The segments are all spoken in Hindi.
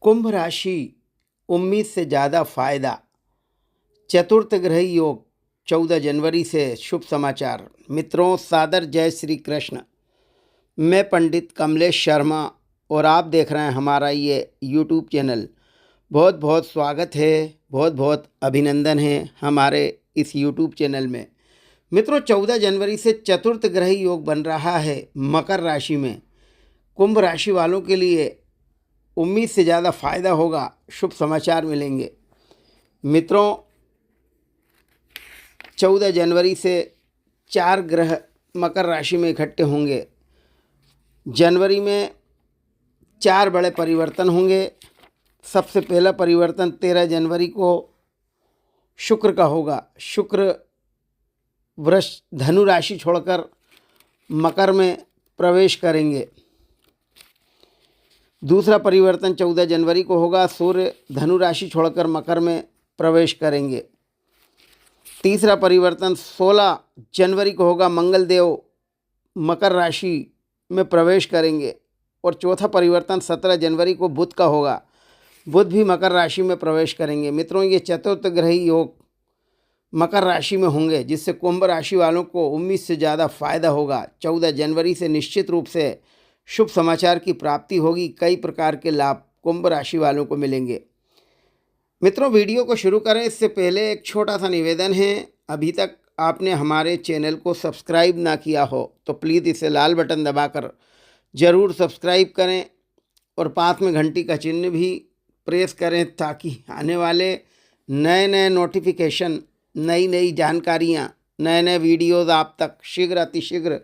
कुंभ राशि, उम्मीद से ज़्यादा फायदा। चतुर्थ ग्रह योग 14 जनवरी से शुभ समाचार। मित्रों, सादर जय श्री कृष्ण। मैं पंडित कमलेश शर्मा और आप देख रहे हैं हमारा ये यूट्यूब चैनल। बहुत बहुत स्वागत है, बहुत बहुत अभिनंदन है हमारे इस यूट्यूब चैनल में। मित्रों, 14 जनवरी से चतुर्थ ग्रह योग बन रहा है मकर राशि में। कुंभ राशि वालों के लिए उम्मीद से ज़्यादा फायदा होगा, शुभ समाचार मिलेंगे। मित्रों, 14 जनवरी से 4 ग्रह मकर राशि में इकट्ठे होंगे। जनवरी में 4 बड़े परिवर्तन होंगे। सबसे पहला परिवर्तन 13 जनवरी को शुक्र का होगा। शुक्र धनु राशि छोड़कर मकर में प्रवेश करेंगे। दूसरा परिवर्तन 14 जनवरी को होगा। सूर्य धनु राशि छोड़कर मकर में प्रवेश करेंगे। तीसरा परिवर्तन 16 जनवरी को होगा। मंगल देव मकर राशि में प्रवेश करेंगे। और चौथा परिवर्तन 17 जनवरी को बुध का होगा। बुध भी मकर राशि में प्रवेश करेंगे। मित्रों, ये चतुर्थ ग्रही योग मकर राशि में होंगे, जिससे कुंभ राशि वालों को उम्मीद से ज़्यादा फायदा होगा। 14 जनवरी से निश्चित रूप से शुभ समाचार की प्राप्ति होगी। कई प्रकार के लाभ कुंभ राशि वालों को मिलेंगे। मित्रों, वीडियो को शुरू करें इससे पहले एक छोटा सा निवेदन है। अभी तक आपने हमारे चैनल को सब्सक्राइब ना किया हो तो प्लीज़ इसे लाल बटन दबाकर ज़रूर सब्सक्राइब करें और पास में घंटी का चिन्ह भी प्रेस करें, ताकि आने वाले नए नए नोटिफिकेशन, नई नई जानकारियाँ, नए नए वीडियोज़ आप तक शीघ्र अतिशीघ्र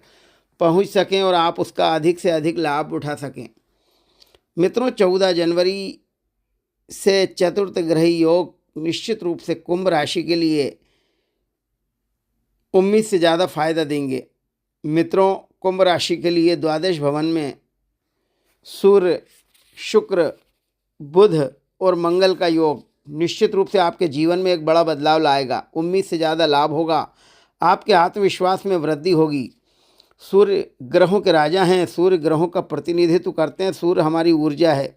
पहुंच सकें और आप उसका अधिक से अधिक लाभ उठा सकें। मित्रों, 14 जनवरी से चतुर्थ ग्रह योग निश्चित रूप से कुंभ राशि के लिए उम्मीद से ज़्यादा फायदा देंगे। मित्रों, कुंभ राशि के लिए द्वादश भवन में सूर्य, शुक्र, बुध और मंगल का योग निश्चित रूप से आपके जीवन में एक बड़ा बदलाव लाएगा। उम्मीद से ज़्यादा लाभ होगा। आपके आत्मविश्वास में वृद्धि होगी। सूर्य ग्रहों के राजा हैं। सूर्य ग्रहों का प्रतिनिधित्व करते हैं। सूर्य हमारी ऊर्जा है।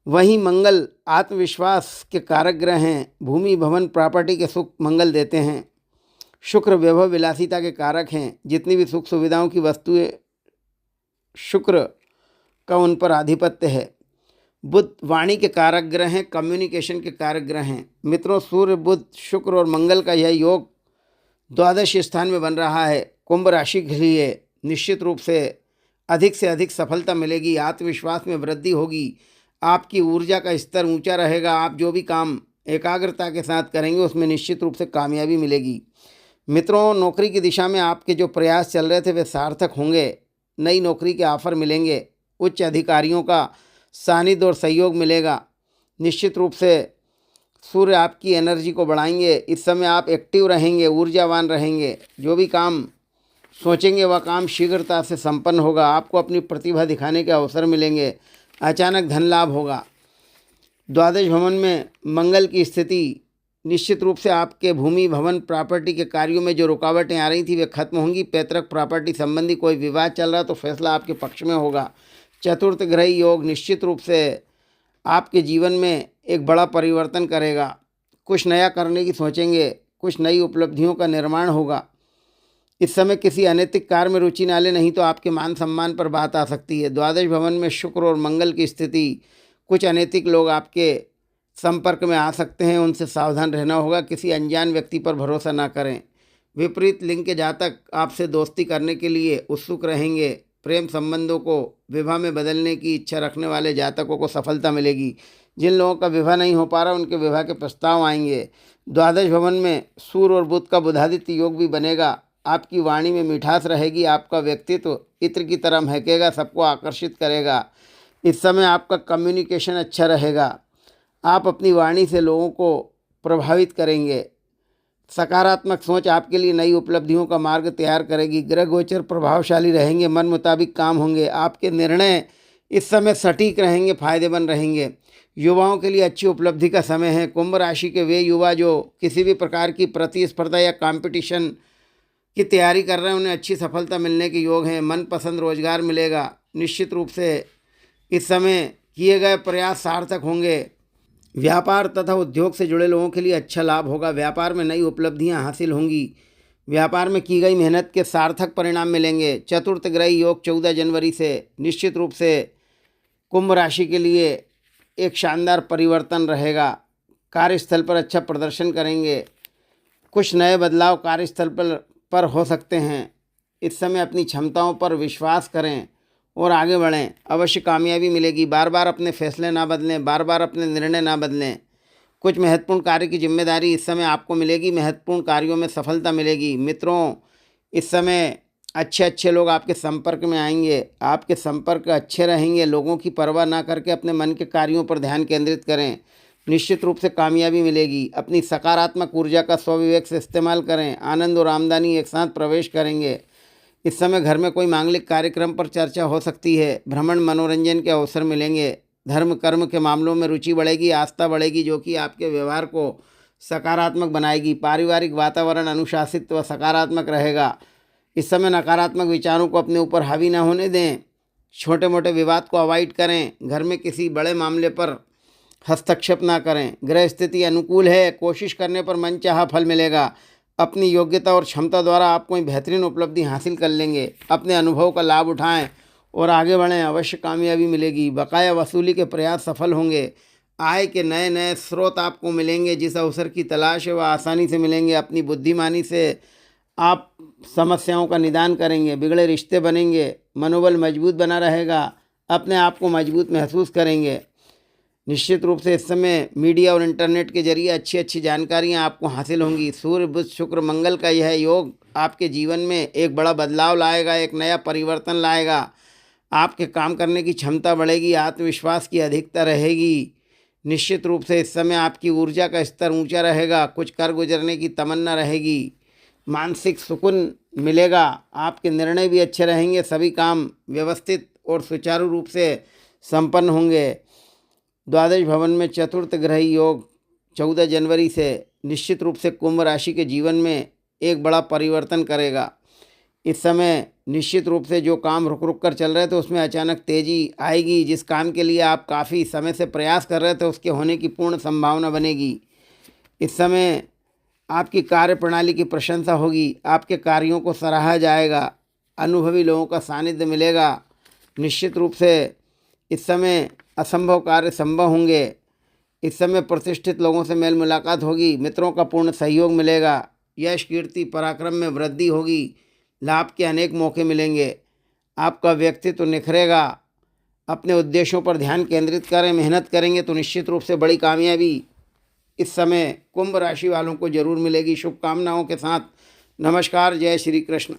वहीं मंगल आत्मविश्वास के कारक ग्रह हैं। भूमि, भवन, प्रॉपर्टी के सुख मंगल देते हैं। शुक्र वैभव विलासिता के कारक हैं। जितनी भी सुख सुविधाओं की वस्तुएं, शुक्र का उन पर आधिपत्य है। बुध वाणी के कारक ग्रह हैं, कम्युनिकेशन के कारक ग्रह हैं। मित्रों, सूर्य, बुध, शुक्र और मंगल का यह योग द्वादश स्थान में बन रहा है। कुंभ राशि के लिए निश्चित रूप से अधिक सफलता मिलेगी। आत्मविश्वास में वृद्धि होगी। आपकी ऊर्जा का स्तर ऊंचा रहेगा। आप जो भी काम एकाग्रता के साथ करेंगे उसमें निश्चित रूप से कामयाबी मिलेगी। मित्रों, नौकरी की दिशा में आपके जो प्रयास चल रहे थे वे सार्थक होंगे। नई नौकरी के ऑफर मिलेंगे। उच्च अधिकारियों का सानिध्य और सहयोग मिलेगा। निश्चित रूप से सूर्य आपकी एनर्जी को बढ़ाएंगे। इस समय आप एक्टिव रहेंगे, ऊर्जावान रहेंगे। जो भी काम सोचेंगे वह काम शीघ्रता से संपन्न होगा। आपको अपनी प्रतिभा दिखाने के अवसर मिलेंगे। अचानक धन लाभ होगा। द्वादश भवन में मंगल की स्थिति निश्चित रूप से आपके भूमि, भवन, प्रॉपर्टी के कार्यों में जो रुकावटें आ रही थी वे खत्म होंगी। पैतृक प्रॉपर्टी संबंधी कोई विवाद चल रहा तो फैसला आपके पक्ष में होगा। चतुर्थ ग्रह योग निश्चित रूप से आपके जीवन में एक बड़ा परिवर्तन करेगा। कुछ नया करने की सोचेंगे। कुछ नई उपलब्धियों का निर्माण होगा। इस समय किसी अनैतिक कार्य में रुचि ना लें, नहीं तो आपके मान सम्मान पर बात आ सकती है। द्वादश भवन में शुक्र और मंगल की स्थिति, कुछ अनैतिक लोग आपके संपर्क में आ सकते हैं, उनसे सावधान रहना होगा। किसी अनजान व्यक्ति पर भरोसा ना करें। विपरीत लिंग के जातक आपसे दोस्ती करने के लिए उत्सुक रहेंगे। प्रेम संबंधों को विवाह में बदलने की इच्छा रखने वाले जातकों को सफलता मिलेगी। जिन लोगों का विवाह नहीं हो पा रहा उनके विवाह के प्रस्ताव आएंगे। द्वादश भवन में सूर्य और बुध का बुधादित्य योग भी बनेगा। आपकी वाणी में मिठास रहेगी। आपका व्यक्तित्व इत्र की तरह महकेगा, सबको आकर्षित करेगा। इस समय आपका कम्युनिकेशन अच्छा रहेगा। आप अपनी वाणी से लोगों को प्रभावित करेंगे। सकारात्मक सोच आपके लिए नई उपलब्धियों का मार्ग तैयार करेगी। ग्रह गोचर प्रभावशाली रहेंगे। मन मुताबिक काम होंगे। आपके निर्णय इस समय सटीक रहेंगे, फायदेमंद रहेंगे। युवाओं के लिए अच्छी उपलब्धि का समय है। कुंभ राशि के वे युवा जो किसी भी प्रकार की प्रतिस्पर्धा या कंपटीशन की तैयारी कर रहे हैं उन्हें अच्छी सफलता मिलने के योग हैं। मनपसंद रोजगार मिलेगा। निश्चित रूप से इस समय किए गए प्रयास सार्थक होंगे। व्यापार तथा उद्योग से जुड़े लोगों के लिए अच्छा लाभ होगा। व्यापार में नई उपलब्धियां हासिल होंगी। व्यापार में की गई मेहनत के सार्थक परिणाम मिलेंगे। चतुर्थ ग्रही योग 14 जनवरी से निश्चित रूप से कुंभ राशि के लिए एक शानदार परिवर्तन रहेगा। कार्यस्थल पर अच्छा प्रदर्शन करेंगे। कुछ नए बदलाव कार्यस्थल पर हो सकते हैं। इस समय अपनी क्षमताओं पर विश्वास करें और आगे बढ़ें, अवश्य कामयाबी मिलेगी। बार बार अपने फैसले ना बदलें, बार बार अपने निर्णय ना बदलें। कुछ महत्वपूर्ण कार्य की जिम्मेदारी इस समय आपको मिलेगी। महत्वपूर्ण कार्यों में सफलता मिलेगी। मित्रों, इस समय अच्छे अच्छे लोग आपके संपर्क में आएंगे। आपके संपर्क अच्छे रहेंगे। लोगों की परवाह ना करके अपने मन के कार्यों पर ध्यान केंद्रित करें। निश्चित रूप से कामयाबी मिलेगी। अपनी सकारात्मक ऊर्जा का स्वविवेक से इस्तेमाल करें। आनंद और आमदनी एक साथ प्रवेश करेंगे। इस समय घर में कोई मांगलिक कार्यक्रम पर चर्चा हो सकती है। भ्रमण मनोरंजन के अवसर मिलेंगे। धर्म कर्म के मामलों में रुचि बढ़ेगी, आस्था बढ़ेगी, जो कि आपके व्यवहार को सकारात्मक बनाएगी। पारिवारिक वातावरण अनुशासित व सकारात्मक रहेगा। इस समय नकारात्मक विचारों को अपने ऊपर हावी न होने दें। छोटे मोटे विवाद को अवॉइड करें। घर में किसी बड़े मामले पर हस्तक्षेप ना करें। ग्रह स्थिति अनुकूल है। कोशिश करने पर मनचाहा फल मिलेगा। अपनी योग्यता और क्षमता द्वारा आप कोई बेहतरीन उपलब्धि हासिल कर लेंगे। अपने अनुभव का लाभ उठाएं और आगे बढ़ें, अवश्य कामयाबी मिलेगी। बकाया वसूली के प्रयास सफल होंगे। आय के नए नए स्रोत आपको मिलेंगे। जिस अवसर की तलाश है वह आसानी से मिलेंगे। अपनी बुद्धिमानी से आप समस्याओं का निदान करेंगे। बिगड़े रिश्ते बनेंगे। मनोबल मजबूत बना रहेगा। अपने आप को मजबूत महसूस करेंगे। निश्चित रूप से इस समय मीडिया और इंटरनेट के जरिए अच्छी अच्छी जानकारियां आपको हासिल होंगी। सूर्य बुध शुक्र मंगल का यह योग आपके जीवन में एक बड़ा बदलाव लाएगा, एक नया परिवर्तन लाएगा। आपके काम करने की क्षमता बढ़ेगी। आत्मविश्वास की अधिकता रहेगी। निश्चित रूप से इस समय आपकी ऊर्जा का स्तर ऊंचा रहेगा। कुछ कर गुजरने की तमन्ना रहेगी। मानसिक सुकून मिलेगा। आपके निर्णय भी अच्छे रहेंगे। सभी काम व्यवस्थित और सुचारू रूप से संपन्न होंगे। द्वादश भवन में चतुर्थ ग्रही योग 14 जनवरी से निश्चित रूप से कुंभ राशि के जीवन में एक बड़ा परिवर्तन करेगा। इस समय निश्चित रूप से जो काम रुक रुक कर चल रहे थे उसमें अचानक तेजी आएगी। जिस काम के लिए आप काफ़ी समय से प्रयास कर रहे थे उसके होने की पूर्ण संभावना बनेगी। इस समय आपकी कार्य प्रणाली की प्रशंसा होगी। आपके कार्यों को सराहा जाएगा। अनुभवी लोगों का सानिध्य मिलेगा। निश्चित रूप से इस समय असंभव कार्य संभव होंगे। इस समय प्रतिष्ठित लोगों से मेल मुलाकात होगी। मित्रों का पूर्ण सहयोग मिलेगा। यश कीर्ति पराक्रम में वृद्धि होगी। लाभ के अनेक मौके मिलेंगे। आपका व्यक्तित्व निखरेगा। अपने उद्देश्यों पर ध्यान केंद्रित करें। मेहनत करेंगे तो निश्चित रूप से बड़ी कामयाबी इस समय कुंभ राशि वालों को जरूर मिलेगी। शुभकामनाओं के साथ नमस्कार। जय श्री कृष्ण।